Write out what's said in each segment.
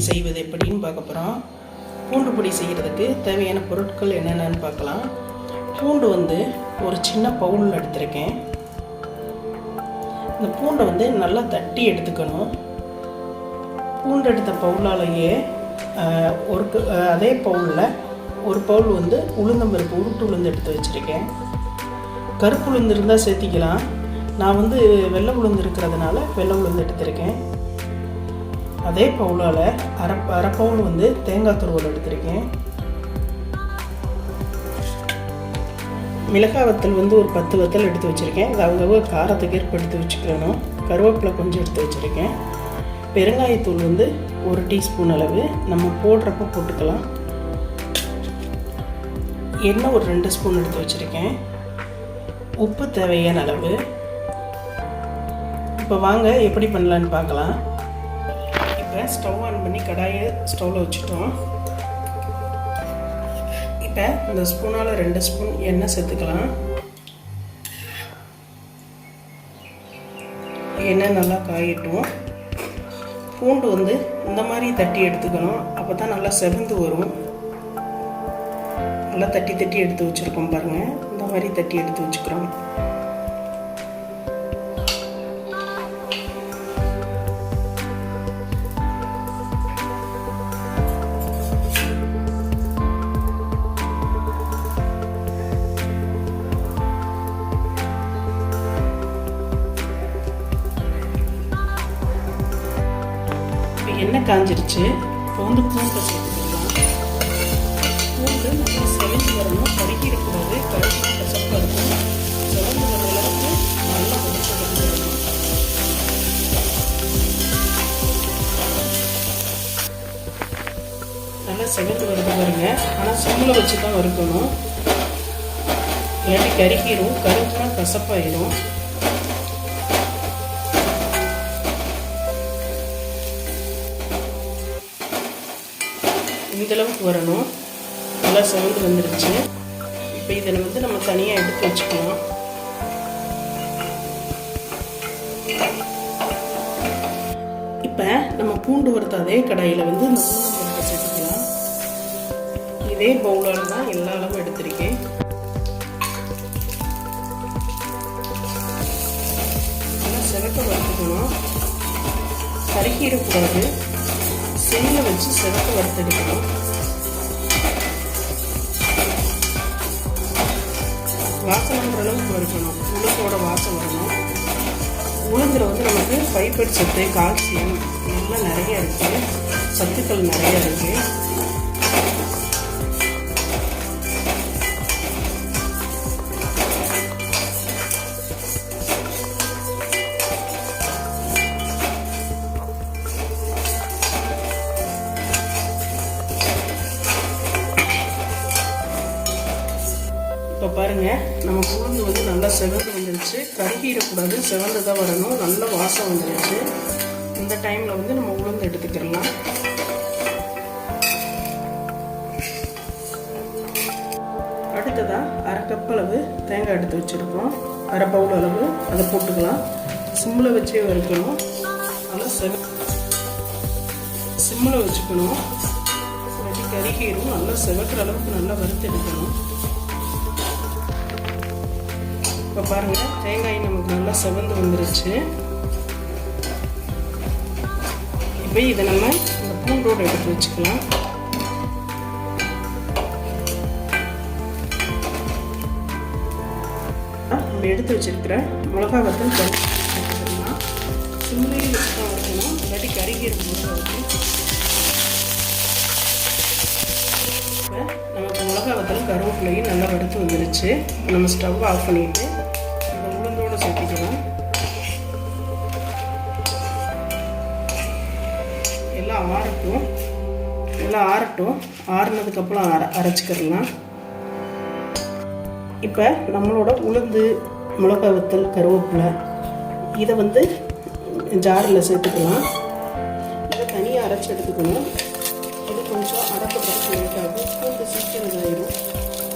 செய்வது எப்படின்னு பார்க்க போகிறோம். பூண்டு பொடி செய்கிறதுக்கு தேவையான பொருட்கள் என்னென்னு பார்க்கலாம். பூண்டு ஒரு சின்ன பவுலில் எடுத்திருக்கேன். இந்த பூண்டை நல்லா தட்டி எடுத்துக்கணும். பூண்டு எடுத்த பவுலாலேயே அதே பவுலில் ஒரு பவுல் உளுந்தம்பருப்பு உருட்டு உளுந்து எடுத்து வச்சுருக்கேன். கருப்பு உளுந்து இருந்தால் சேர்த்திக்கலாம். நான் வெள்ளை உளுந்து இருக்கிறதுனால வெள்ளை உளுந்து எடுத்திருக்கேன். அதே பவுலால் அரை பவுல் தேங்காய் துருவல் எடுத்திருக்கேன். மிளகாய் வத்தல் ஒரு 10 வத்தல் எடுத்து வச்சுருக்கேன். அது அவங்க காரத்துக்கு ஏற்ப எடுத்து வச்சுக்கணும். கருவேப்பிலை கொஞ்சம் எடுத்து வச்சுருக்கேன். பெருங்காயத்தூள் 1 டீஸ்பூன் அளவு நம்ம போடுறப்ப போட்டுக்கலாம். எண்ணெய் ஒரு 2 ஸ்பூன் எடுத்து வச்சுருக்கேன். உப்பு தேவையான அளவு. இப்போ வாங்க எப்படி பண்ணலான்னு பார்க்கலாம். இப்போ ஸ்டவ் ஆன் பண்ணி கடாயை ஸ்டவ்வில் வச்சுட்டோம். இப்போ இந்த ஸ்பூனால் 2 ஸ்பூன் எண்ணெய் சேர்த்துக்கலாம். எண்ணெய் நல்லா காயட்டும். பூண்டு இந்த மாதிரி தட்டி எடுத்துக்கணும். அப்போ தான் நல்லா செவந்து வரும். நல்லா தட்டி தட்டி எடுத்து வச்சுருக்கோம் பாருங்கள். இந்த மாதிரி தட்டி எடுத்து வச்சுக்கிறோம். எண்ணெய் காஞ்சிருச்சு. இப்போ பூண்டை சேர்த்துக்கலாம். பூண்டு நல்லா செவந்து வரணும். கருகி இருக்கக்கூடாது. கருகி கசப்பாக இருக்கும். செவந்து வர அளவுக்கு நல்லா வறுத்து வரணும். நல்லா செவந்து வருது பாருங்க. ஆனால் சிம்மில் வச்சு தான் வறுக்கணும். இல்லாட்டி கருகிரும். கருகுனா கசப்பாயிரும். இந்தளவுக்கு வரணும். நல்லா செவந்து வந்துருச்சு. இப்போ இதை நம்ம தனியாக எடுத்து வச்சுக்கலாம். இப்போ நம்ம பூண்டு வறுத்த அதே கடாயில் இந்த உளுந்தம்பருப்பை சேர்த்துக்கலாம். இதே பவுலால் தான் எல்லா அளவும் எடுத்திருக்கேன். நல்லா செவக்க வறுத்துக்கணும். கருகிடக்கூடாது. செல்லில் வச்சு செவக்க வறுத்தெடுக்கணும். வாசனைன்ற அளவுக்கு வறுக்கணும். உளுந்தோட வாசம் வரணும். உளுந்துல நமக்கு ஃபைபர் சத்து, கால்சியம் எல்லாம் நிறைய இருக்குது. சத்துக்கள் நிறைய இருக்குது. இப்போ பாருங்கள், நம்ம உளுந்து நல்லா செவந்து வந்துருச்சு. கருகிடக்கூடாது. செவந்து தான் வரணும். நல்ல வாசம் வந்துருச்சு. இந்த டைமில் நம்ம உளுந்து எடுத்துக்கிடலாம். அடுத்ததாக அரை கப் அளவு தேங்காய் எடுத்து வச்சுருக்கோம். அரை பவுல் அளவு அதை போட்டுக்கலாம். சிம்மில் வச்சே வறுக்கணும். நல்லா சிம்மில் வச்சுக்கணும். கருகிடும். நல்லா செவக்கிற அளவுக்கு நல்லா வறுத்து எடுக்கணும். இப்போ பாருங்கள், தேங்காய் நமக்கு நல்லா செவந்து வந்துருச்சு. இப்போ இதை நம்ம இந்த பூண்டோடு எடுத்து வச்சுக்கலாம். நம்ம எடுத்து வச்சிருக்கிற மிளகா வத்தல் எடுத்துக்கலாம். சிம்மிலேயே வச்சு தான் வைக்கணும். இல்லாட்டி கருகிற போது இப்போ நமக்கு மிளகா வத்தல் கருவேப்பிலையும் நல்லா வறுத்து வந்துருச்சு. நம்ம ஸ்டவ் ஆஃப் பண்ணிவிட்டு இந்த உளுந்தோடு சேர்த்திக்கலாம். எல்லாம் ஆறட்டும். ஆறுனதுக்கப்புறம் அரைச்சிக்கிறலாம். இப்போ நம்மளோட உளுந்து, மிளகா வத்தல், கருவேப்பிலை இதை ஜாரில் சேர்த்துக்கலாம். இதை தனியாக அரைச்சி எடுத்துக்கணும். இது கொஞ்சம் அரைப்படுறதுக்கு லேட் ஆகும். பூண்டு சீக்கிரம் இதாயிடும்.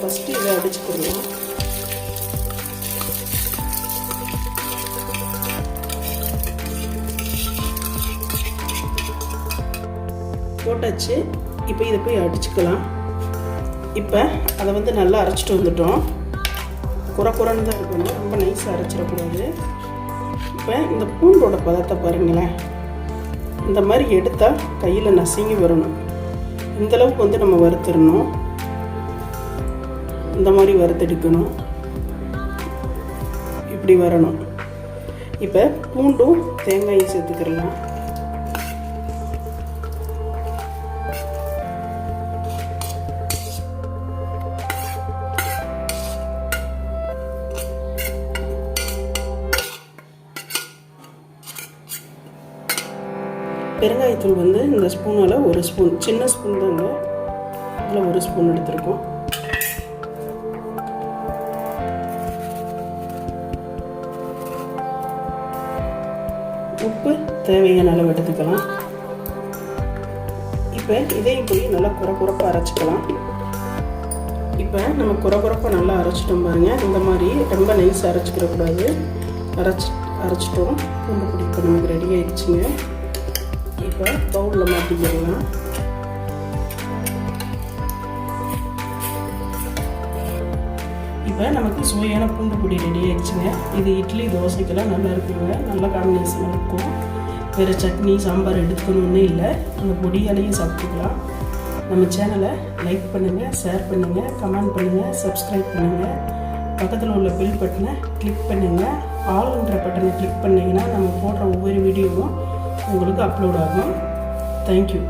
ஃபஸ்ட்டு இதை அடிச்சுக்கிடலாம். போட்டாச்சு. இப்போ இதை போய் அடிச்சுக்கலாம். இப்போ அதை வந்து நல்லா அரைச்சிட்டு வந்துட்டோம். குறைன்னு தான் இருக்கணும், ரொம்ப நைஸாக அரைச்சிடக்கூடாது. இப்போ இந்த பூண்டோட பதத்தை பாருங்களேன். இந்த மாதிரி எடுத்தால் கையில் நசுங்கி வரணும். இந்தளவுக்கு வந்து நம்ம வறுத்துடணும். இந்த மாதிரி வறுத்தெடுக்கணும். இப்படி வரணும். இப்போ பூண்டும் தேங்காயும் சேர்த்துக்கிடலாம். பெருங்காயத்தூள் வந்து இந்த ஸ்பூனால் 1 ஸ்பூன், சின்ன ஸ்பூன் தாங்க, இதில் 1 ஸ்பூன் எடுத்துருக்கோம். உப்பு தேவையான அளவு எடுத்துக்கலாம். இப்போ இதையும் போய் நல்லா குறைப்பாக அரைச்சிக்கலாம். இப்போ நம்ம குறைப்பாக நல்லா அரைச்சிட்டோம் பாருங்கள். இந்த மாதிரி ரொம்ப நைஸ் அரைச்சிக்கிடக்கூடாது. அரைச்சிட்டோம். பூண்டு பொடி இப்போ நமக்கு ரெடி ஆயிடுச்சுங்க. இப்போ பவுலில் மாற்றிக்கலாம். இப்போ நமக்கு சுவையான பூண்டு பொடி ரெடி ஆயிடுச்சுங்க. இது இட்லி தோசைக்கெல்லாம் நல்லா இருக்குங்க. நல்ல காம்பினேஷனாக இருக்கும். வேறு சட்னி சாம்பார் எடுக்கணும்னு இல்லை, அந்த பொடியாலையும் சாப்பிட்டுக்கலாம். நம்ம சேனலை லைக் பண்ணுங்கள், ஷேர் பண்ணுங்கள், கமெண்ட் பண்ணுங்கள், சப்ஸ்கிரைப் பண்ணுங்கள். பக்கத்தில் உள்ள பெல் பட்டனை கிளிக் பண்ணுங்கள். ஆல்ன்ற பட்டனை கிளிக் பண்ணிங்கன்னா நம்ம போடுற ஒவ்வொரு வீடியோவும் உங்களுக்கு அப்லோட் ஆகும். தேங்க்யூ.